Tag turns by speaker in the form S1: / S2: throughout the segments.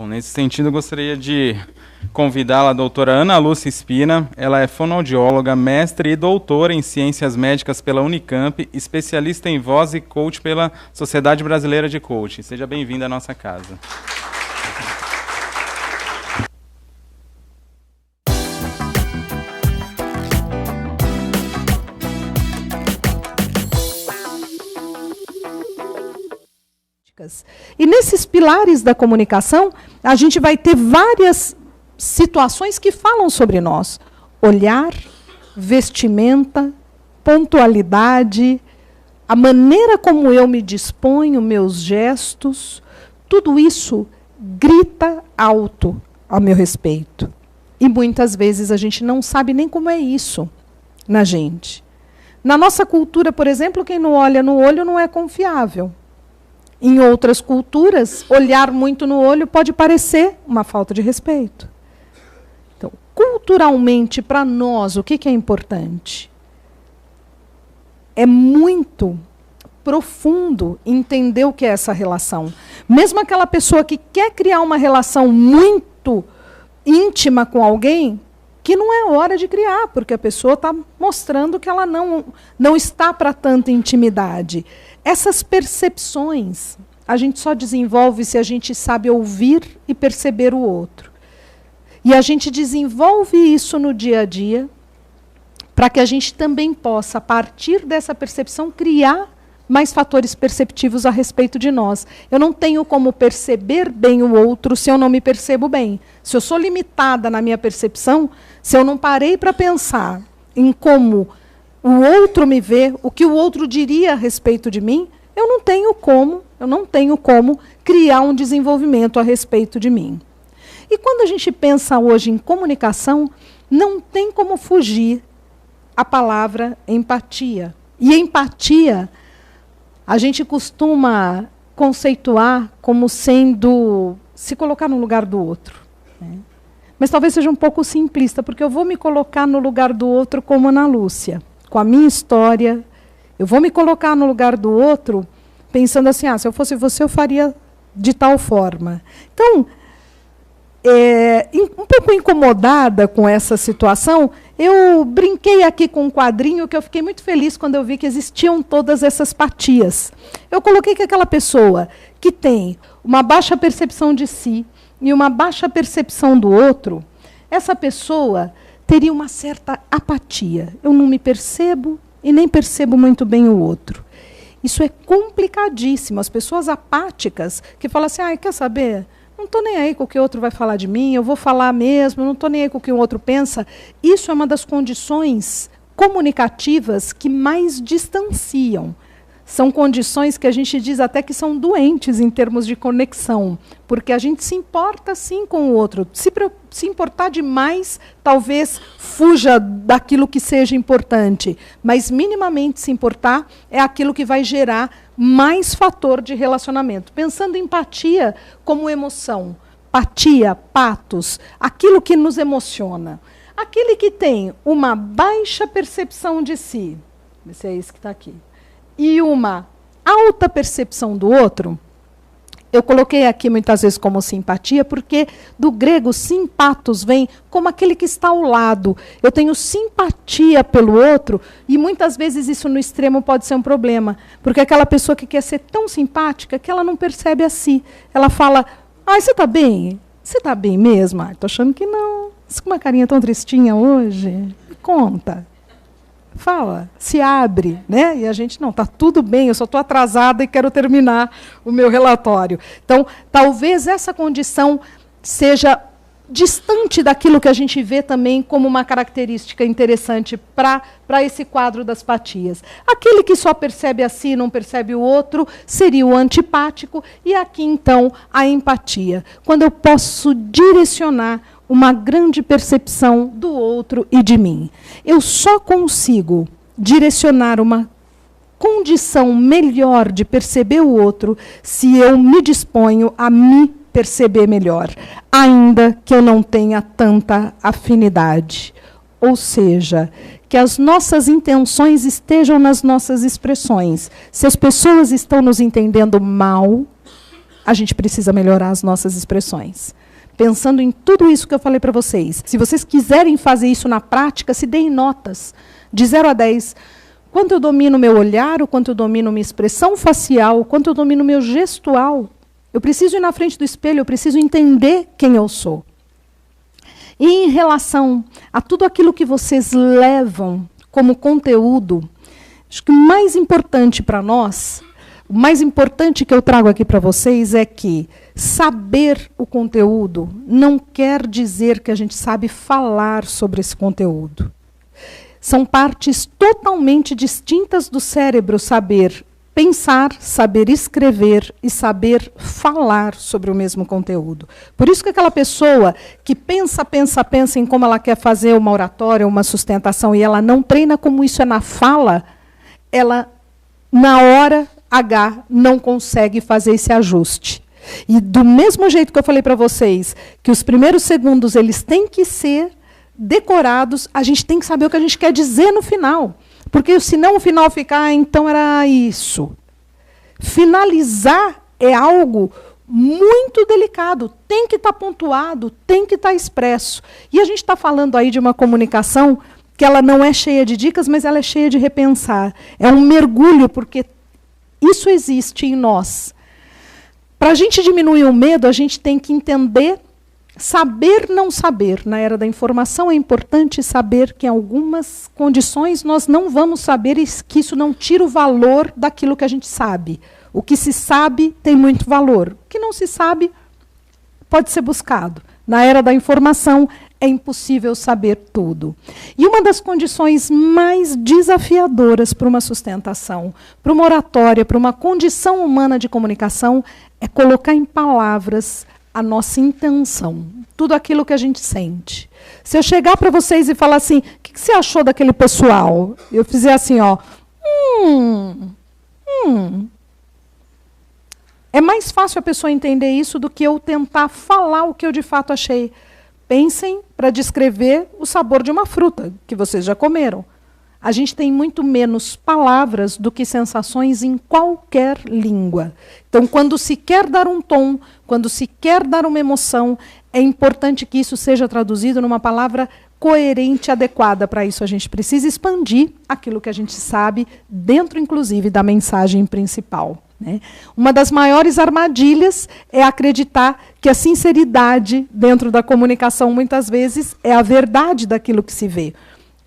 S1: Bom, nesse sentido, eu gostaria de convidá-la a doutora Ana Lúcia Spina. Ela é fonoaudióloga, mestre e doutora em Ciências Médicas pela Unicamp, especialista em voz e coach pela Sociedade Brasileira de Coaching. Seja bem-vinda à nossa casa.
S2: E nesses pilares da comunicação, a gente vai ter várias situações que falam sobre nós. Olhar, vestimenta, pontualidade, a maneira como eu me disponho, meus gestos, tudo isso grita alto ao meu respeito. E muitas vezes a gente não sabe nem como é isso na gente. Na nossa cultura, por exemplo, quem não olha no olho não é confiável. Em outras culturas, olhar muito no olho pode parecer uma falta de respeito. Então, culturalmente, para nós, o que é importante? É muito profundo entender o que é essa relação. Mesmo aquela pessoa que quer criar uma relação muito íntima com alguém, que não é hora de criar, porque a pessoa está mostrando que ela não está para tanta intimidade. Essas percepções a gente só desenvolve se a gente sabe ouvir e perceber o outro. E a gente desenvolve isso no dia a dia para que a gente também possa, a partir dessa percepção, criar mais fatores perceptivos a respeito de nós. Eu não tenho como perceber bem o outro se eu não me percebo bem. Se eu sou limitada na minha percepção, se eu não parei para pensar em como o outro me vê, o que o outro diria a respeito de mim, eu não tenho como criar um desenvolvimento a respeito de mim. E quando a gente pensa hoje em comunicação, não tem como fugir a palavra empatia. E empatia, a gente costuma conceituar como sendo se colocar no lugar do outro, né? Mas talvez seja um pouco simplista, porque eu vou me colocar no lugar do outro como Ana Lúcia, com a minha história. Eu vou me colocar no lugar do outro pensando assim, se eu fosse você, eu faria de tal forma. Então, um pouco incomodada com essa situação, eu brinquei aqui com um quadrinho que eu fiquei muito feliz quando eu vi que existiam todas essas patias. Eu coloquei que aquela pessoa que tem uma baixa percepção de si e uma baixa percepção do outro, essa pessoa teria uma certa apatia. Eu não me percebo e nem percebo muito bem o outro. Isso é complicadíssimo. As pessoas apáticas que falam assim, quer saber? Não estou nem aí com o que o outro vai falar de mim, eu vou falar mesmo, não estou nem aí com o que o outro pensa. Isso é uma das condições comunicativas que mais distanciam. São condições que a gente diz até que são doentes em termos de conexão, porque a gente se importa sim com o outro. Se importar demais, talvez fuja daquilo que seja importante, mas minimamente se importar é aquilo que vai gerar mais fator de relacionamento. Pensando em empatia como emoção, patia, patos, aquilo que nos emociona. Aquele que tem uma baixa percepção de si, esse é esse que está aqui, e uma alta percepção do outro, eu coloquei aqui muitas vezes como simpatia, porque do grego simpatos vem como aquele que está ao lado. Eu tenho simpatia pelo outro, e muitas vezes isso no extremo pode ser um problema, porque aquela pessoa que quer ser tão simpática que ela não percebe a si. Ela fala, você está bem? Você está bem mesmo? Estou achando que não. Você com uma carinha tão tristinha hoje? Me conta. Fala, se abre, né? E a gente, não, está tudo bem, eu só estou atrasada e quero terminar o meu relatório. Então, talvez essa condição seja distante daquilo que a gente vê também como uma característica interessante para esse quadro das patias. Aquele que só percebe a si e não percebe o outro seria o antipático, e aqui, então, a empatia, quando eu posso direcionar uma grande percepção do outro e de mim. Eu só consigo direcionar uma condição melhor de perceber o outro se eu me disponho a me perceber melhor, ainda que eu não tenha tanta afinidade. Ou seja, que as nossas intenções estejam nas nossas expressões. Se as pessoas estão nos entendendo mal, a gente precisa melhorar as nossas expressões. Pensando em tudo isso que eu falei para vocês. Se vocês quiserem fazer isso na prática, se deem notas de 0 a 10. Quanto eu domino meu olhar, o quanto eu domino minha expressão facial, o quanto eu domino meu gestual. Eu preciso ir na frente do espelho, eu preciso entender quem eu sou. E em relação a tudo aquilo que vocês levam como conteúdo, acho que o mais importante para nós, o mais importante que eu trago aqui para vocês é que saber o conteúdo não quer dizer que a gente sabe falar sobre esse conteúdo. São partes totalmente distintas do cérebro saber pensar, saber escrever e saber falar sobre o mesmo conteúdo. Por isso que aquela pessoa que pensa em como ela quer fazer uma oratória, uma sustentação, e ela não treina como isso é na fala, ela, na hora H, não consegue fazer esse ajuste. E do mesmo jeito que eu falei para vocês, que os primeiros segundos eles têm que ser decorados, a gente tem que saber o que a gente quer dizer no final. Porque senão o final fica, então era isso. Finalizar é algo muito delicado. Tem que estar pontuado, tem que estar expresso. E a gente está falando aí de uma comunicação que ela não é cheia de dicas, mas ela é cheia de repensar. É um mergulho, porque isso existe em nós. Para a gente diminuir o medo, a gente tem que entender. Saber não saber. Na era da informação é importante saber que em algumas condições nós não vamos saber e que isso não tira o valor daquilo que a gente sabe. O que se sabe tem muito valor. O que não se sabe pode ser buscado. Na era da informação é impossível saber tudo. E uma das condições mais desafiadoras para uma sustentação, para uma oratória, para uma condição humana de comunicação, é colocar em palavras a nossa intenção, tudo aquilo que a gente sente. Se eu chegar para vocês e falar assim, o que você achou daquele pessoal? Eu fizer assim, ó, é mais fácil a pessoa entender isso do que eu tentar falar o que eu de fato achei. Pensem para descrever o sabor de uma fruta que vocês já comeram. A gente tem muito menos palavras do que sensações em qualquer língua. Então, quando se quer dar um tom, quando se quer dar uma emoção, é importante que isso seja traduzido numa palavra coerente, adequada. Para isso, a gente precisa expandir aquilo que a gente sabe, dentro, inclusive, da mensagem principal. Né? Uma das maiores armadilhas é acreditar que a sinceridade dentro da comunicação, muitas vezes, é a verdade daquilo que se vê.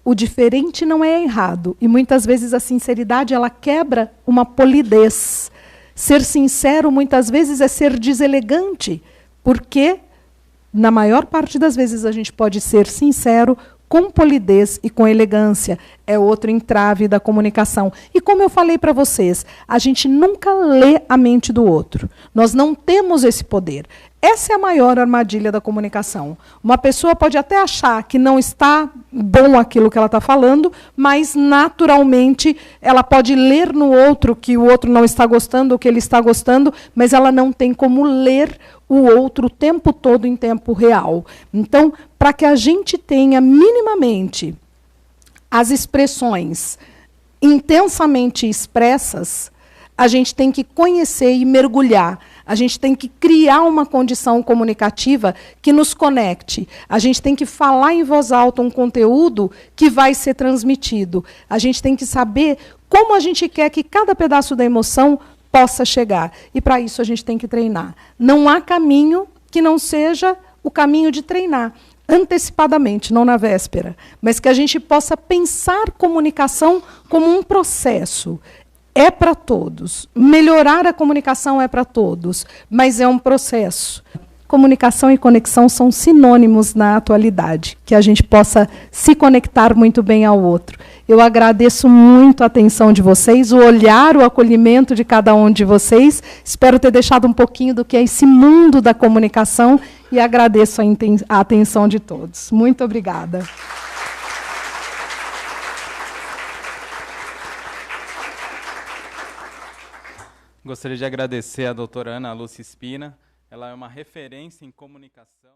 S2: O diferente não é errado. E muitas vezes a sinceridade ela quebra uma polidez. Ser sincero muitas vezes é ser deselegante, porque na maior parte das vezes a gente pode ser sincero com polidez e com elegância. É outro entrave da comunicação. E como eu falei para vocês, a gente nunca lê a mente do outro. Nós não temos esse poder. Essa é a maior armadilha da comunicação. Uma pessoa pode até achar que não está bom aquilo que ela está falando, mas, naturalmente, ela pode ler no outro que o outro não está gostando, ou que ele está gostando, mas ela não tem como ler o outro o tempo todo em tempo real. Então, para que a gente tenha minimamente as expressões intensamente expressas, a gente tem que conhecer e mergulhar. A gente tem que criar uma condição comunicativa que nos conecte. A gente tem que falar em voz alta um conteúdo que vai ser transmitido. A gente tem que saber como a gente quer que cada pedaço da emoção possa chegar. E, para isso, a gente tem que treinar. Não há caminho que não seja o caminho de treinar. Antecipadamente, não na véspera. Mas que a gente possa pensar comunicação como um processo. É para todos. Melhorar a comunicação é para todos, mas é um processo. Comunicação e conexão são sinônimos na atualidade, que a gente possa se conectar muito bem ao outro. Eu agradeço muito a atenção de vocês, o olhar, o acolhimento de cada um de vocês. Espero ter deixado um pouquinho do que é esse mundo da comunicação e agradeço a atenção de todos. Muito obrigada.
S1: Gostaria de agradecer a doutora Ana Lúcia Spina. Ela é uma referência em comunicação.